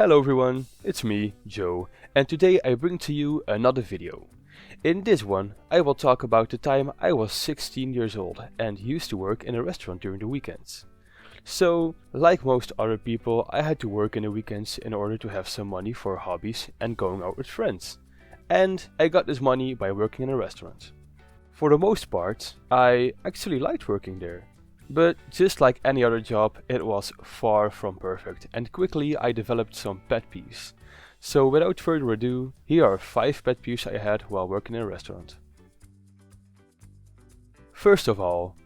Hello everyone, it's me, Joe, and today I bring to you another video. In this one, I will talk about the time I was 16 years old and used to work in a restaurant during the weekends. So, like most other people, I had to work in the weekends in order to have some money for hobbies and going out with friends. And I got this money by working in a restaurant. For the most part, I actually liked working there. But just like any other job, it was far from perfect, and quickly I developed some pet peeves. So without further ado, here are 5 pet peeves I had while working in a restaurant. First of all,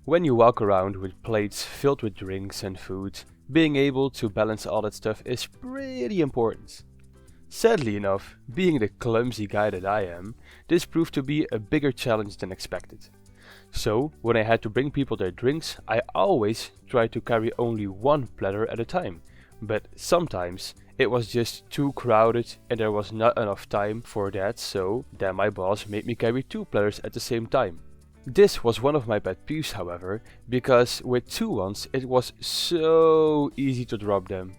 when you walk around with plates filled with drinks and food, being able to balance all that stuff is pretty important. Sadly enough, being the clumsy guy that I am, this proved to be a bigger challenge than expected. So, when I had to bring people their drinks, I always tried to carry only one platter at a time, but sometimes it was just too crowded and there was not enough time for that, so then my boss made me carry 2 platters at the same time. This was one of my pet peeves, however, because with 2 ones it was so easy to drop them.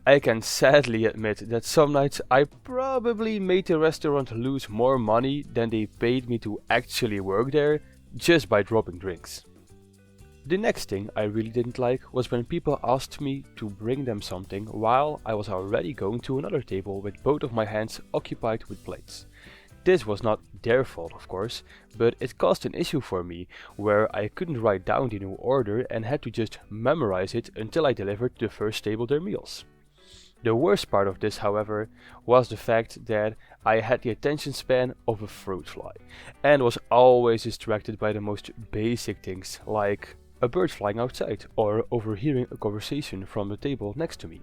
I can sadly admit that some nights I probably made the restaurant lose more money than they paid me to actually work there, just by dropping drinks. The next thing I really didn't like was when people asked me to bring them something while I was already going to another table with both of my hands occupied with plates. This was not their fault, of course, but it caused an issue for me where I couldn't write down the new order and had to just memorize it until I delivered to the first table their meals. The worst part of this, however, was the fact that I had the attention span of a fruit fly and was always distracted by the most basic things like a bird flying outside or overhearing a conversation from the table next to me.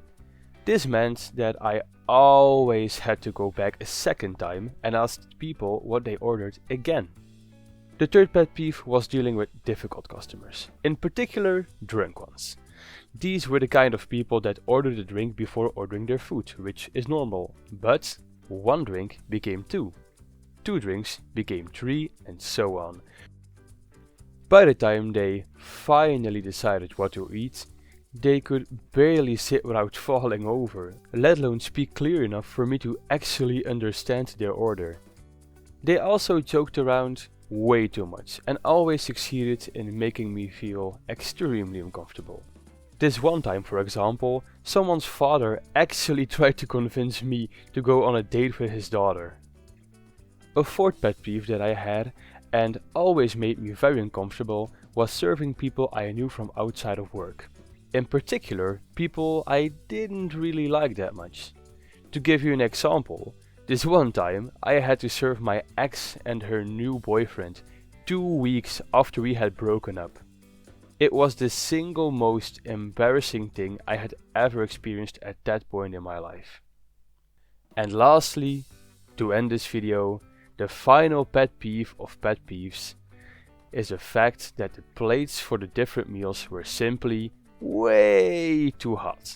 This meant that I always had to go back a second time and ask people what they ordered again. The third pet peeve was dealing with difficult customers, in particular drunk ones. These were the kind of people that ordered a drink before ordering their food, which is normal, but 1 drink became 2, 2 drinks became 3, and so on. By the time they finally decided what to eat, they could barely sit without falling over, let alone speak clear enough for me to actually understand their order. They also joked around way too much and always succeeded in making me feel extremely uncomfortable. This one time, for example, someone's father actually tried to convince me to go on a date with his daughter. A fourth pet peeve that I had and always made me very uncomfortable was serving people I knew from outside of work. In particular, people I didn't really like that much. To give you an example, this one time I had to serve my ex and her new boyfriend 2 weeks after we had broken up. It was the single most embarrassing thing I had ever experienced at that point in my life. And lastly, to end this video, the final pet peeve of pet peeves is the fact that the plates for the different meals were simply way too hot.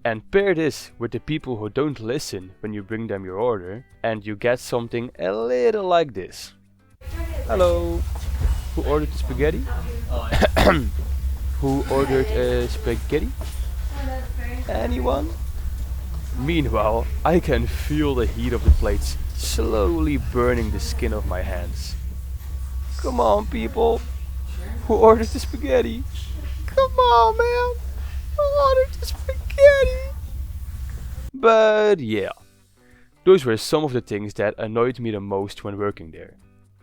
And pair this with the people who don't listen when you bring them your order, and you get something a little like this. Hello, who ordered the spaghetti? Who ordered a spaghetti? Anyone? Meanwhile, I can feel the heat of the plates slowly burning the skin of my hands. Come on, people! Who ordered the spaghetti? Come on, man! Who ordered the spaghetti? But yeah, those were some of the things that annoyed me the most when working there.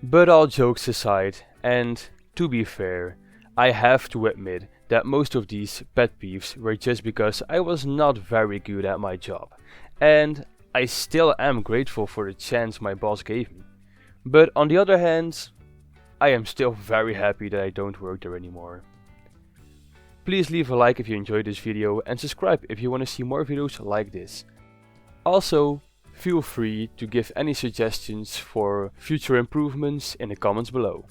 But all jokes aside, and to be fair, I have to admit that most of these pet peeves were just because I was not very good at my job, and I still am grateful for the chance my boss gave me. But on the other hand, I am still very happy that I don't work there anymore. Please leave a like if you enjoyed this video and subscribe if you want to see more videos like this. Also, feel free to give any suggestions for future improvements in the comments below.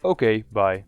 Okay, bye.